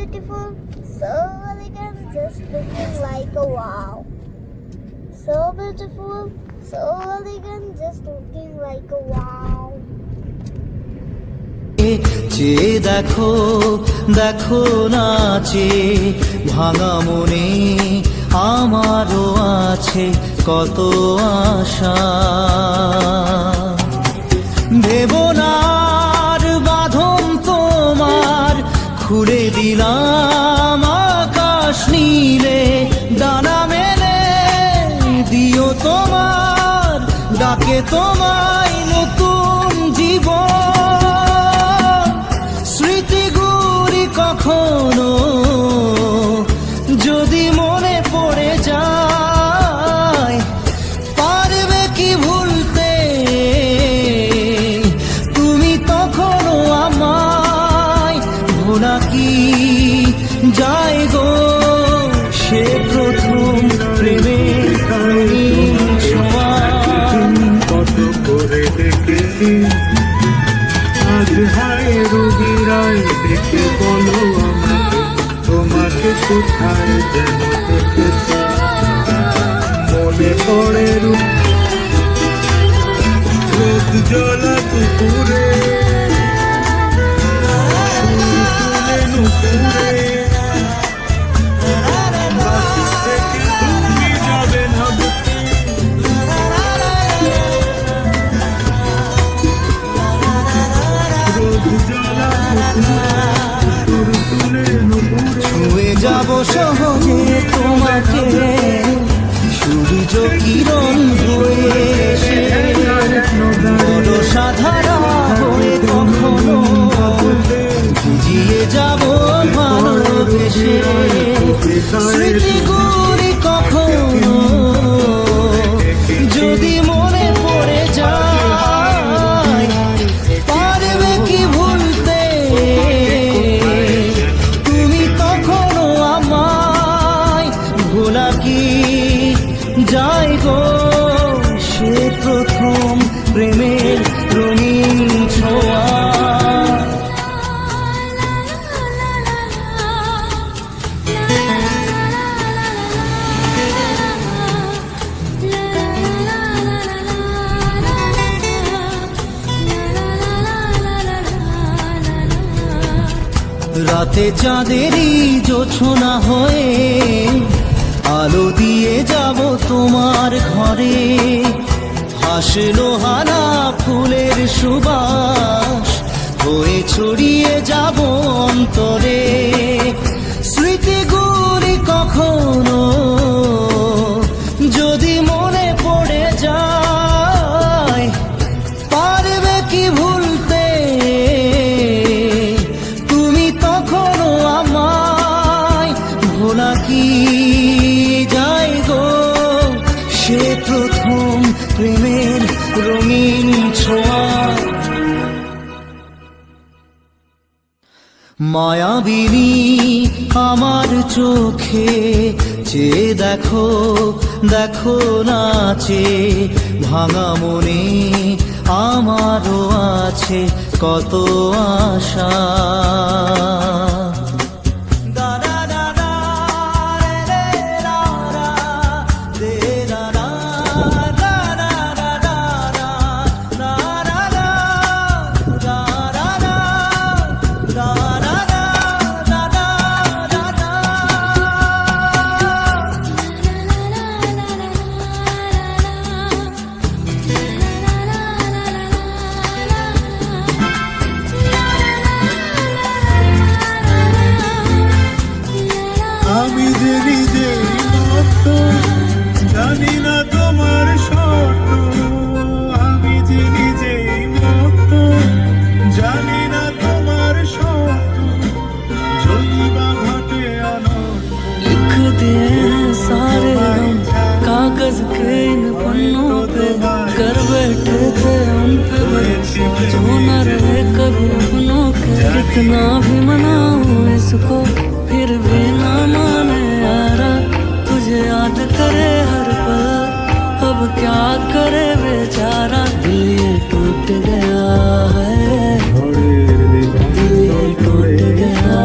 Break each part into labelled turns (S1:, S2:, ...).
S1: beautiful, so elegant, just looking like a wow. So beautiful, so elegant, just looking like a wow.
S2: চেয়ে দেখো দেখো নাচে ভাঙা মনে আমারও আছে কত আশা ভেবনার বাঁধন তোমার খুলে দিলাম আকাশ নীলে ডানা মেলে দিও তোমার ডাকে তোমায় নতুন জীবন স্মৃতিগুলি কখনো যদি মনে পড়ে যায় পারবে কি ভুলতে তুমি তখনও আমায় ভোলা কি যায় গো সে প্রথম প্রেমের ছোঁয়া
S3: কত করে দেখেছি আজ হায় রুবিরায় দেখে বলো আমাকে তোমাকে কোথায় যেন দেখেছি মনে পড়ে রোদ জ্বলা পুকুরে তুলে নুপুরে তুমি যাবে না
S2: ছুঁয়ে যাব সহজে তোমাকে সূর্য কিরণ হয়ে এসে বড় সাধারণ হয়ে কখনো ভিজিয়ে যাব ভালোবেসে স্মৃতিগুলি কখনো যদি মনে পড়ে যায় পারবে কি ভুলতে তুমি তখনও আমায় ভোলা কি যায় গো সে প্রথম প্রেমের রঙিন ছোঁয়া রাতে চাঁদেরই জোছনা হয়ে আলো দিয়ে যাব তোমার ঘরে হাসলো হানা ফুলের সুবাস হয়ে ছড়িয়ে যাব অন্তরে স্মৃতিগুলি কখনো যদি মনে পড়ে যায় পারবে কি ভুলতে তুমি তখনও আমায় ভোলা কি যায় গো সে প্রথম প্রেমের রঙিন ছোঁয়া মায়াবিনী আমার চোখে চেয়ে দেখো দেখো নাচে ভাঙা মনে আমারও আছে কত আশা
S3: আমি যে নিজেই মত জানি না তোমার শর্ত আমি যে নিজেই মত জানি না তোমার শর্ত যদি বা ঘটে अनर्थ
S4: लिख दिए हैं सारे हम कागज के इन पन्नों पे कर बैठे थे उन पे जो न रहे कभी अपनों के कितना भी मनाऊं इसको फिर भी ना माने यारा तुझे याद करे हर पल अब क्या करे बेचारा दिल ये टूट गया है दिल ये टूट गया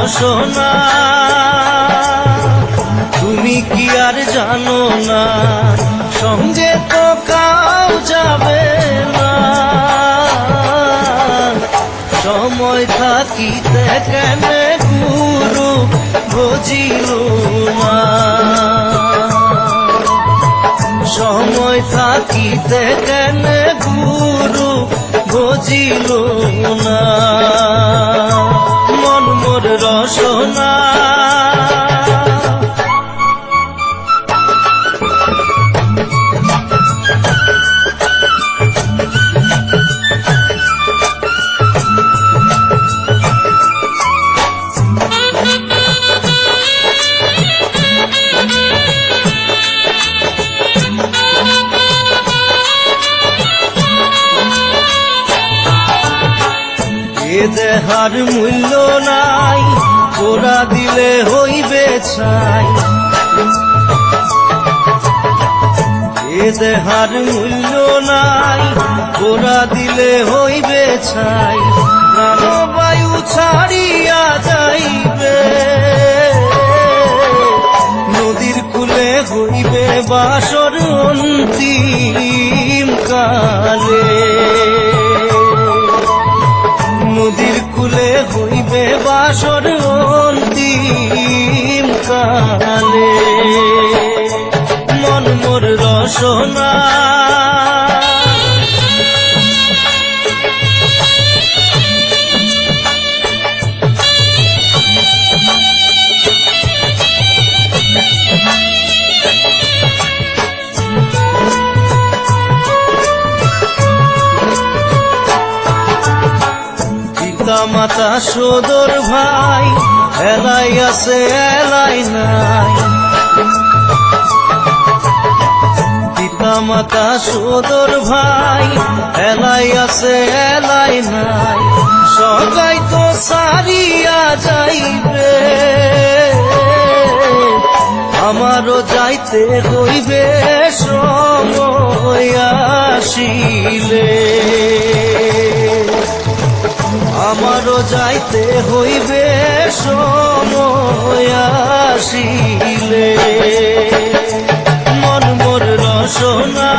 S2: রসনা তুমি কি আর জানো না সঙ্গে তো কাউ যাবে না সময় থাকিতে কেন গুরু বুঝিল না সময় থাকিতে কেন গুরু বুঝিল না মন মোর রসনা এ দেহার মূল্য নাই ওরা দিলে হইবে ছাই এ দেহার মূল্য নাই ওরা দিলে হইবে ছাই প্রাণবায়ু ছাড়িয়া যাইবে নদীর কূলে হইবে বাসর অন্তিম কালে নদীর কূলে হইবে বাসর অন্তিম কালে মন মোর রসনা মাতা সদর ভাই এলাই আছে এলাই নাই পিতা মাতা সদর ভাই এলাই আছে এলাই নাই সবাই তো সারিয়া যাইবে আমারও যাইতে হইবে সময় আসিলে আমারও যাইতে হইবে সময় আসিলে মন মোর রসনা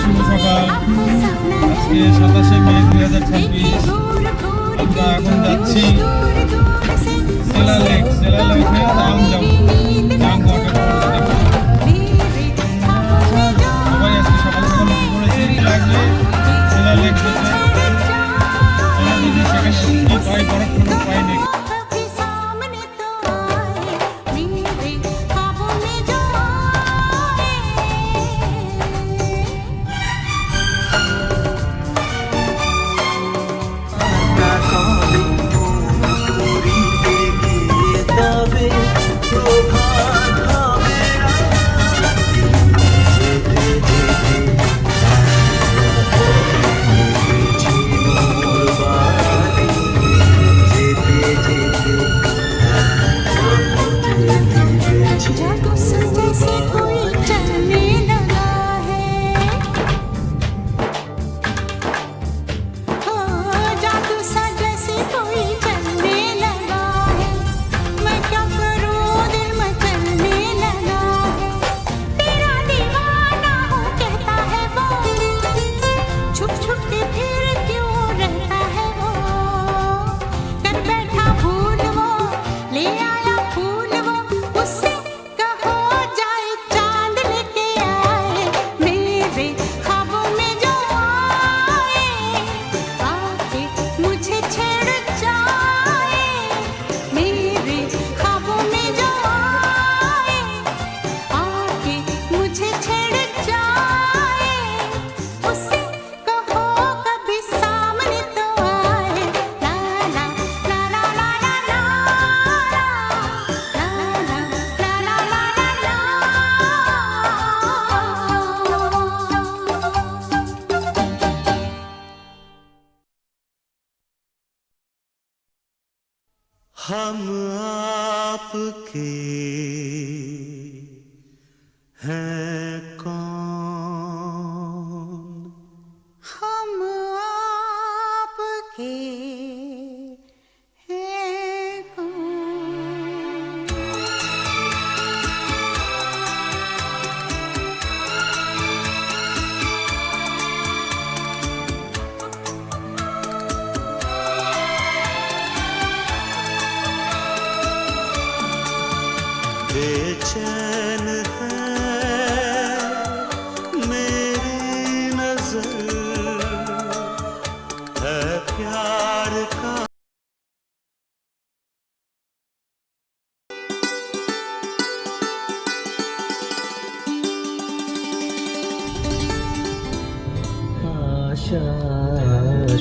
S3: শুভ সকাল। আজকে 27শে মে 2026। আমরা এখন যাচ্ছি সেলা লেকে দাম যাবো দাম সবাই আজকে সকাল সকাল উঠে পড়েছি লাগলে সেলা লেক যেতে যদি সেখানে কি পাই বরফ কোনো পাই নেই
S2: তবে हम आपके हैं कौन,
S5: हम आपके हैं कौन।
S2: बेचैन है मेरी नजर है प्यार का। आशा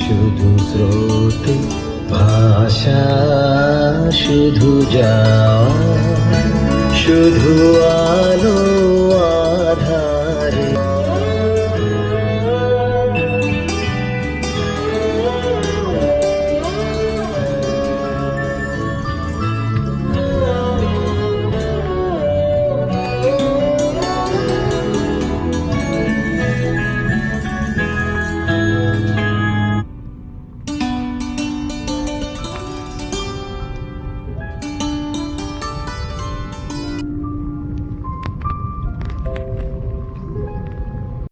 S2: শুধু স্রোতে ভাষা শুধু যাওয়া শুধু আলো আধার